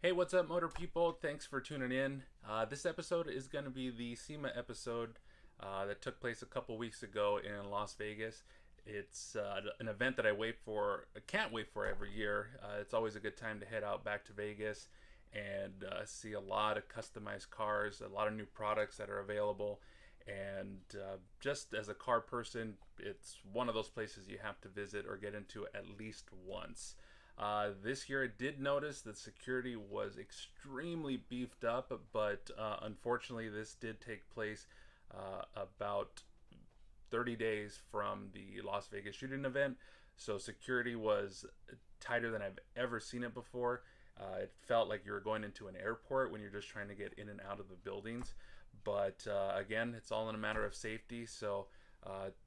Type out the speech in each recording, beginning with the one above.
Hey, what's up, motor people? Thanks for tuning in. This episode is going to be the SEMA episode that took place a couple weeks ago in Las Vegas. It's an event that I can't wait for every year. It's always a good time to head out back to Vegas and see a lot of customized cars, a lot of new products that are available. And just as a car person, it's one of those places you have to visit or get into at least once. This year I did notice that security was extremely beefed up, but unfortunately this did take place about 30 days from the Las Vegas shooting event. So security was tighter than I've ever seen it before. It felt like you were going into an airport when you're just trying to get in and out of the buildings. But again, it's all in a matter of safety. So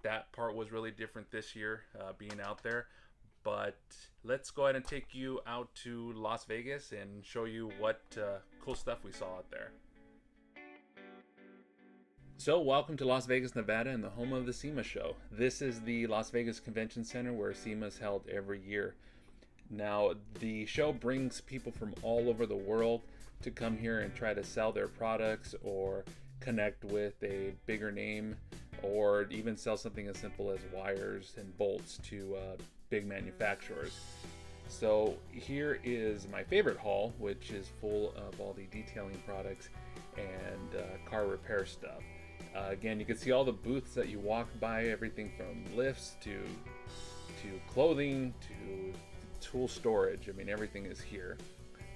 that part was really different this year, being out there. But let's go ahead and take you out to Las Vegas and show you what cool stuff we saw out there. So welcome to Las Vegas, Nevada, and the home of the SEMA Show. This is the Las Vegas Convention Center where SEMA is held every year. Now, the show brings people from all over the world to come here and try to sell their products or connect with a bigger name, or even sell something as simple as wires and bolts to big manufacturers. So here is my favorite hall, which is full of all the detailing products and car repair stuff. Again, you can see all the booths that you walk by, everything from lifts to clothing to tool storage. I mean, everything is here.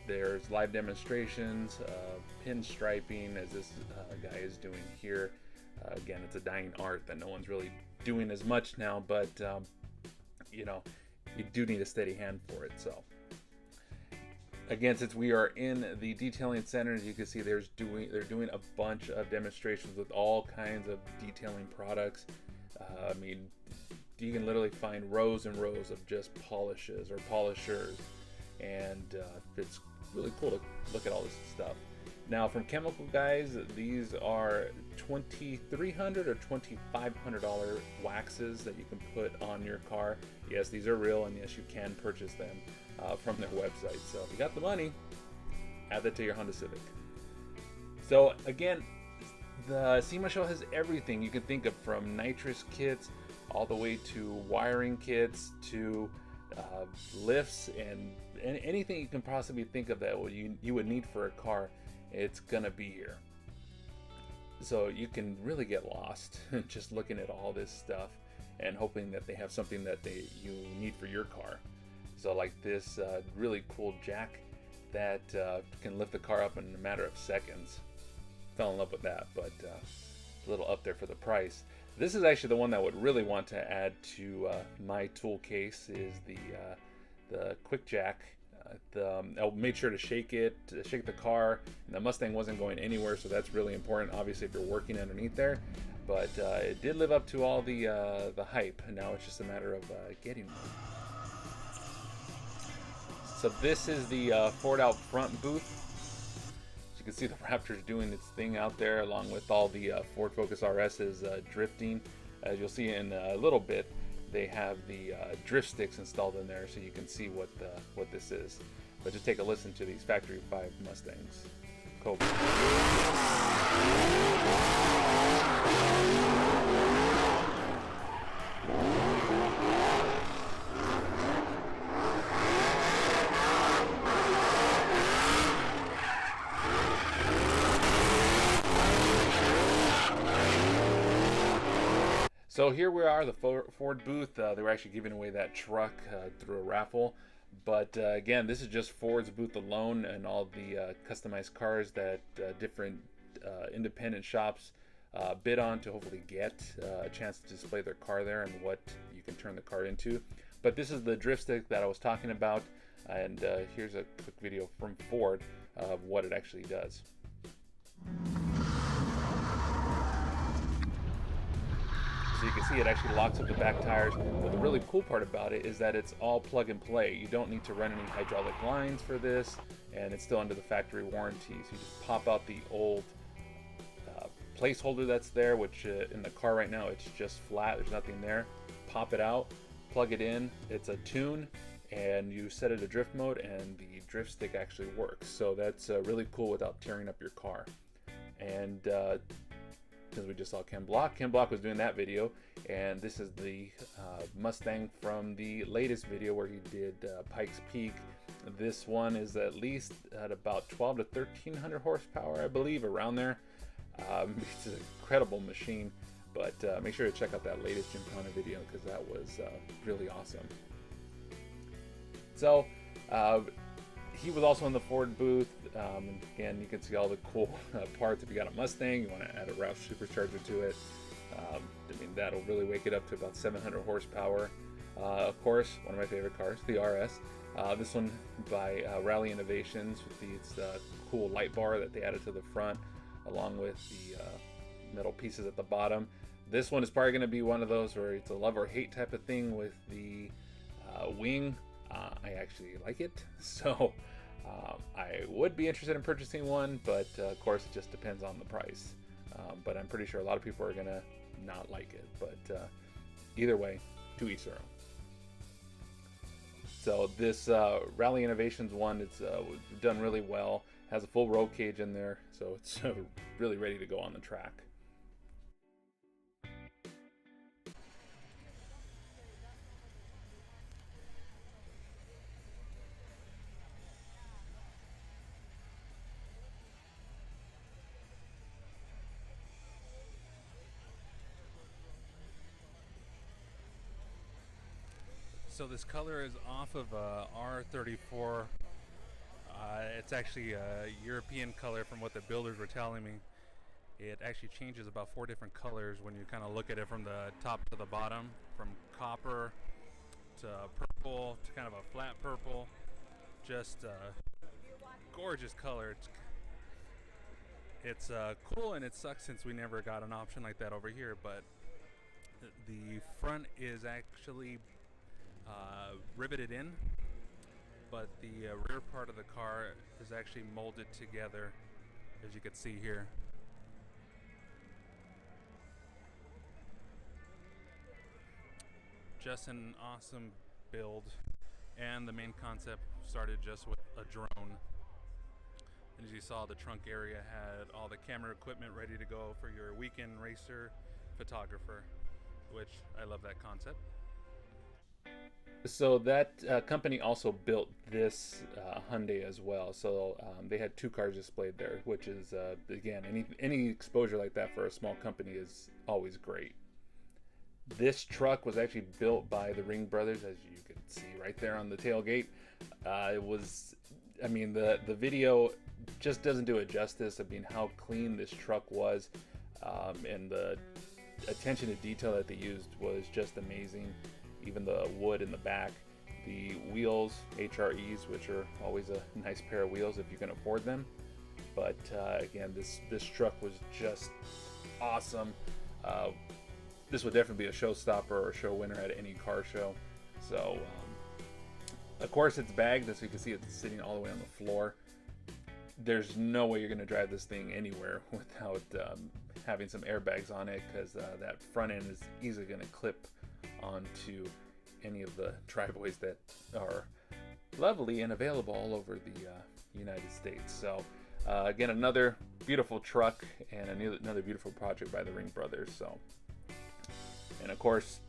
There's live demonstrations, pinstriping, as this guy is doing here. Again, it's a dying art that no one's really doing as much now, but you know, you do need a steady hand for it. So again, since we are in the detailing center, as you can see, they're doing a bunch of demonstrations with all kinds of detailing products. I mean, you can literally find rows and rows of just polishes or polishers, and it's really cool to look at all this stuff. Now, from Chemical Guys, these are $2,300 or $2,500 waxes that you can put on your car. Yes, these are real, and yes, you can purchase them from their website. So if you got the money, add that to your Honda Civic. So again, the SEMA Show has everything you can think of, from nitrous kits all the way to wiring kits to lifts and anything you can possibly think of that you would need for a car. It's gonna be here. So you can really get lost just looking at all this stuff and hoping that they have something that you need for your car. So like this really cool jack that can lift the car up in a matter of seconds. Fell in love with that, but a little up there for the price. This is actually the one that I would really want to add to my tool case, is the quick jack. I made sure to shake the car, and the Mustang wasn't going anywhere, so that's really important, obviously, if you're working underneath there. But it did live up to all the hype, and now it's just a matter of getting one. So this is the Ford out front booth. As you can see, the Raptor's doing its thing out there, along with all the Ford Focus RS's drifting. As you'll see in a little bit, they have the drift sticks installed in there, so you can see what this is. But just take a listen to these FactoryFive Mustangs. Cobra. So here we are, the Ford booth. They were actually giving away that truck through a raffle. But again, this is just Ford's booth alone, and all the customized cars that different independent shops bid on to hopefully get a chance to display their car there and what you can turn the car into. But this is the drift stick that I was talking about, and here's a quick video from Ford of what it actually does. So you can see it actually locks up the back tires. But the really cool part about it is that it's all plug and play. You don't need to run any hydraulic lines for this, and it's still under the factory warranty. So you just pop out the old placeholder that's there, which in the car right now, it's just flat. There's nothing there. Pop it out, plug it in. It's a tune, and you set it to drift mode, and the drift stick actually works. So that's really cool without tearing up your car. And because we just saw Ken Block was doing that video, and this is the Mustang from the latest video where he did Pikes Peak. This one is at least at about 12 to 1300 horsepower, I believe, around there. It's an incredible machine, but make sure to check out that latest Gymkhana video because that was really awesome. So he was also in the Ford booth. And again, you can see all the cool parts. If you got a Mustang, you want to add a Roush supercharger to it. I mean, that'll really wake it up to about 700 horsepower. Of course, one of my favorite cars, the RS. This one by Rally Innovations with the cool light bar that they added to the front, along with the metal pieces at the bottom. This one is probably going to be one of those where it's a love or hate type of thing with the wing. I actually like it, so I would be interested in purchasing one, but of course it just depends on the price. But I'm pretty sure a lot of people are going to not like it, but either way, to each their own. So this Rally Innovations one, it's done really well, has a full roll cage in there, so it's really ready to go on the track. So this color is off of R34. It's actually a European color from what the builders were telling me. It actually changes about 4 different colors when you kind of look at it from the top to the bottom, from copper to purple to kind of a flat purple. Just gorgeous color. It's cool, and it sucks since we never got an option like that over here, but the front is actually riveted in, but the rear part of the car is actually molded together, as you can see here. Just an awesome build, and the main concept started just with a drone. And as you saw, the trunk area had all the camera equipment ready to go for your weekend racer photographer, which I love that concept. So that company also built this Hyundai as well. So they had 2 cars displayed there, which is again, any exposure like that for a small company is always great. This truck was actually built by the Ring brothers, as you can see right there on the tailgate. It was, I mean, the video just doesn't do it justice. I mean, how clean this truck was, and the attention to detail that they used was just amazing. Even the wood in the back, the wheels, HREs, which are always a nice pair of wheels if you can afford them. But again, this truck was just awesome. This would definitely be a showstopper or a show winner at any car show. So, of course, it's bagged, as you can see, it's sitting all the way on the floor. There's no way you're going to drive this thing anywhere without having some airbags on it, because that front end is easily going to clip onto any of the driveways that are lovely and available all over the United States. So again, another beautiful truck and another beautiful project by the Ring brothers. So, and of course,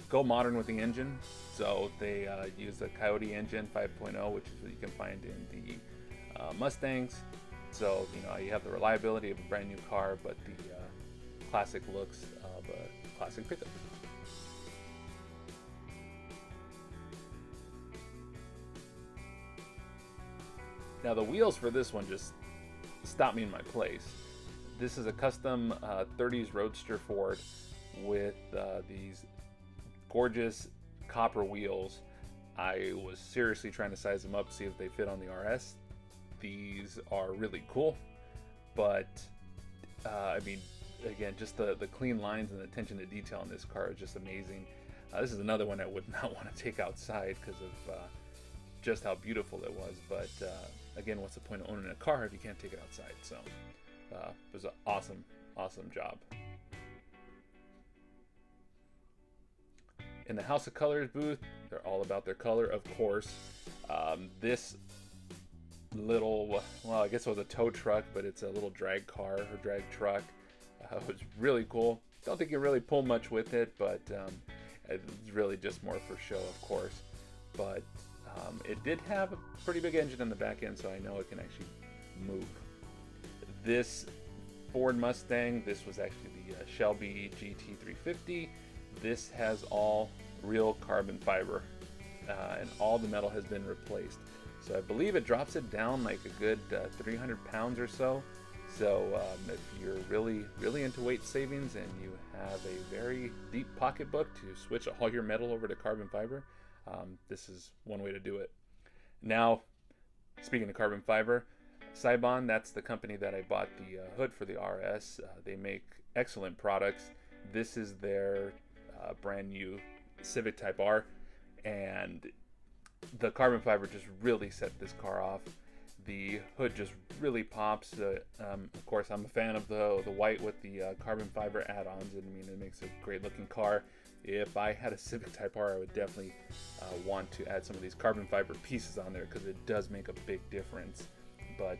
go modern with the engine. So they use the Coyote engine 5.0, which is what you can find in the Mustangs. So you have the reliability of a brand new car, but the classic looks of a classic pickup. Now the wheels for this one just stopped me in my place. This is a custom 30s Roadster Ford with these gorgeous copper wheels. I was seriously trying to size them up, see if they fit on the RS. These are really cool, but I mean, again, just the clean lines and the attention to detail in this car is just amazing. This is another one I would not want to take outside because of just how beautiful it was, but again, what's the point of owning a car if you can't take it outside? So it was an awesome job. In the House of Colors booth, they're all about their color, of course. This little, well, I guess it was a tow truck, but it's a little drag car or drag truck. It was really cool. Don't think you really pull much with it, but it's really just more for show, of course. But it did have a pretty big engine on the back end, so I know it can actually move. This Ford Mustang, this was actually the Shelby GT350. This has all real carbon fiber, and all the metal has been replaced. So I believe it drops it down like a good 300 pounds or so. So if you're really into weight savings and you have a very deep pocketbook to switch all your metal over to carbon fiber, this is one way to do it. Now, speaking of carbon fiber, Saibon, that's the company that I bought the hood for the RS. They make excellent products. This is their brand new Civic Type R, and the carbon fiber just really set this car off. The hood just really pops. Of course, I'm a fan of the white with the carbon fiber add-ons. I mean, it makes a great looking car. If I had a Civic Type R, I would definitely want to add some of these carbon fiber pieces on there because it does make a big difference. But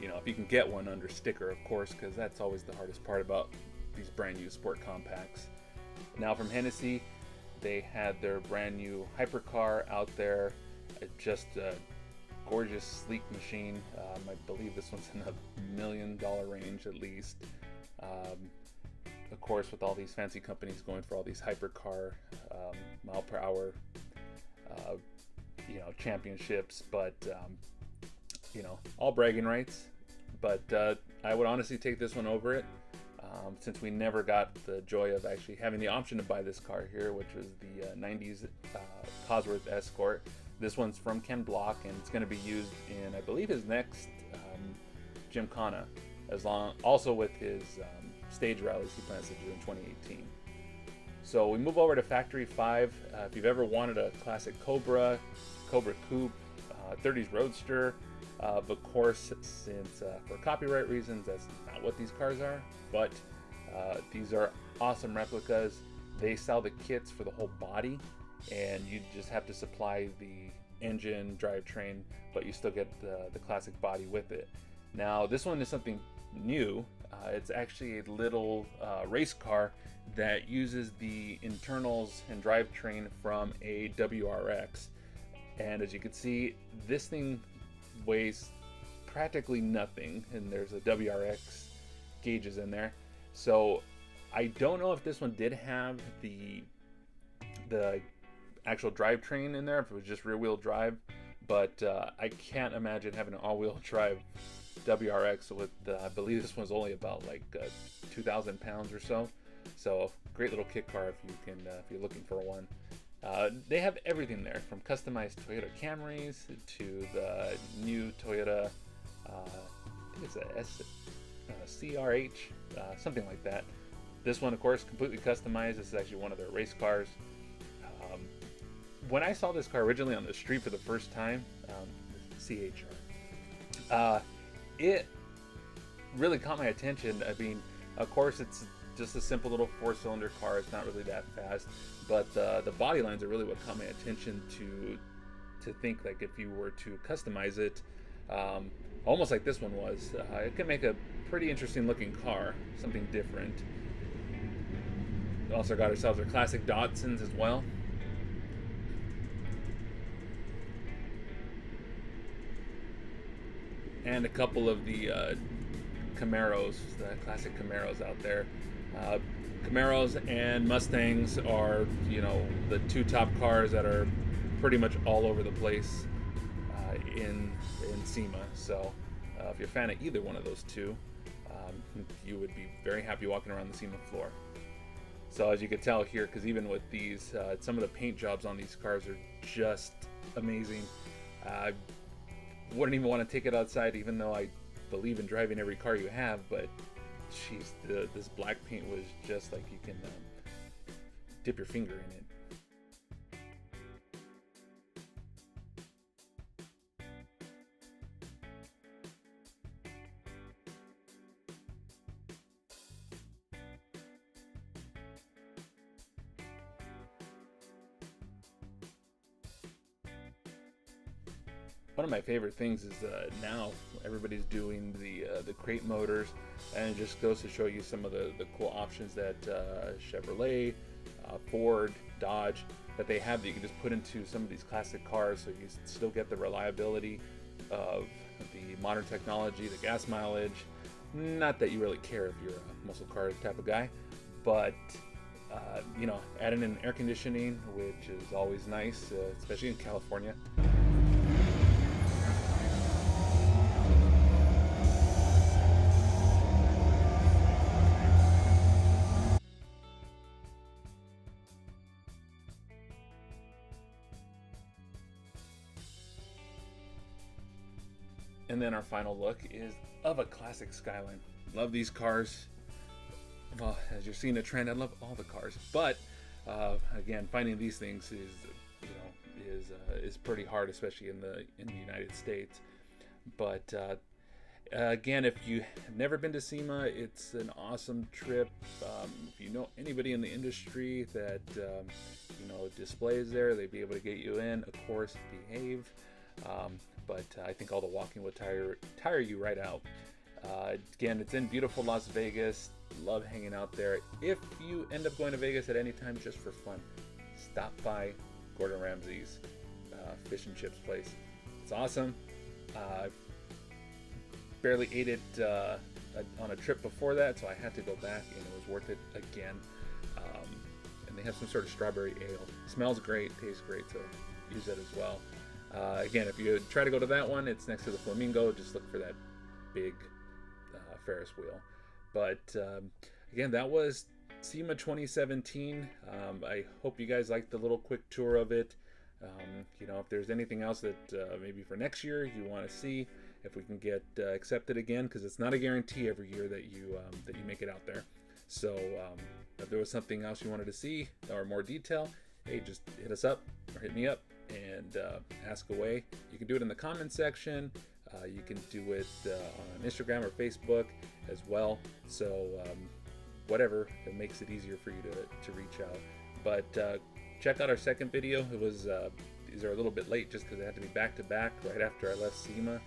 you know, if you can get one under sticker, of course, because that's always the hardest part about these brand new sport compacts. Now from Hennessy, they had their brand new Hypercar out there. Just a gorgeous, sleek machine. I believe this one's in the $1 million range at least. Of course, with all these fancy companies going for all these hypercar mile per hour, you know, championships, but you know, all bragging rights. But I would honestly take this one over it, since we never got the joy of actually having the option to buy this car here, which was the 90s Cosworth Escort. This one's from Ken Block, and it's going to be used in, I believe, his next Gymkhana, also with his stage rallies he plans to do in 2018. So we move over to FactoryFive. If you've ever wanted a classic Cobra Coupe, 30s Roadster, of course, since for copyright reasons, that's not what these cars are, but these are awesome replicas. They sell the kits for the whole body, and you just have to supply the engine, drivetrain, but you still get the classic body with it. Now, this one is something new. It's actually a little race car that uses the internals and drivetrain from a WRX. And as you can see, this thing weighs practically nothing, and there's a WRX gauges in there. So I don't know if this one did have the actual drivetrain in there, if it was just rear wheel drive, but I can't imagine having an all-wheel drive WRX with I believe this one's only about like 2,000 pounds or so. So great little kit car if you can if you're looking for one. They have everything there, from customized Toyota Camrys to the new Toyota I think it's a CRH, something like that. This one, of course, completely customized. This is actually one of their race cars. When I saw this car originally on the street for the first time, CHR, it really caught my attention. I mean, of course, it's just a simple little 4-cylinder car. It's not really that fast, but the body lines are really what caught my attention to think like if you were to customize it, almost like this one was, it can make a pretty interesting looking car, something different. We also got ourselves our classic Datsuns as well. And a couple of the Camaros, the classic Camaros out there. Camaros and Mustangs are, you know, the two top cars that are pretty much all over the place in SEMA. So if you're a fan of either one of those two, you would be very happy walking around the SEMA floor. So as you can tell here, because even with these, some of the paint jobs on these cars are just amazing. Wouldn't even want to take it outside, even though I believe in driving every car you have, but jeez, this black paint was just like you can dip your finger in it. One of my favorite things is now everybody's doing the crate motors, and it just goes to show you some of the cool options that Chevrolet, Ford, Dodge, that they have that you can just put into some of these classic cars, so you still get the reliability of the modern technology, the gas mileage. Not that you really care if you're a muscle car type of guy, but you know, adding in air conditioning, which is always nice, especially in California. And then our final look is of a classic Skyline. Love these cars. Well, as you're seeing a trend, I love all the cars, but again, finding these things is pretty hard, especially in the United States. But again, if you have never been to SEMA, it's an awesome trip. If you know anybody in the industry that you know displays there, they'd be able to get you in. Of course, behave. But I think all the walking will tire you right out. Again, it's in beautiful Las Vegas. Love hanging out there. If you end up going to Vegas at any time just for fun, stop by Gordon Ramsay's fish and chips place. It's awesome. Barely ate it on a trip before that, so I had to go back, and it was worth it again. And they have some sort of strawberry ale. Smells great, tastes great, so use that as well. Again, if you try to go to that one, it's next to the Flamingo. Just look for that big Ferris wheel. But again, that was SEMA 2017. I hope you guys liked the little quick tour of it. You know, if there's anything else that maybe for next year you want to see, if we can get accepted again, because it's not a guarantee every year that you make it out there. So if there was something else you wanted to see or more detail, hey, just hit us up or hit me up and ask away. You can do it in the comment section. You can do it on Instagram or Facebook as well. So whatever, it makes it easier for you to reach out. But check out our second video. It was these are a little bit late just because I had to be back to back right after I left SEMA.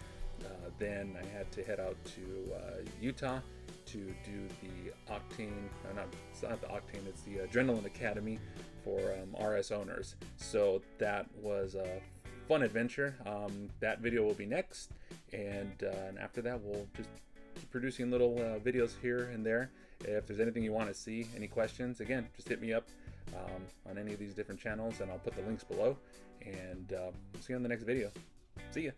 Then I had to head out to Utah to do the Octane, it's not the Octane, it's the Adrenaline Academy for RS owners. So that was a fun adventure. That video will be next, and after that we'll just keep producing little videos here and there. If there's anything you want to see, any questions, again, just hit me up on any of these different channels, and I'll put the links below, and see you on the next video. See ya.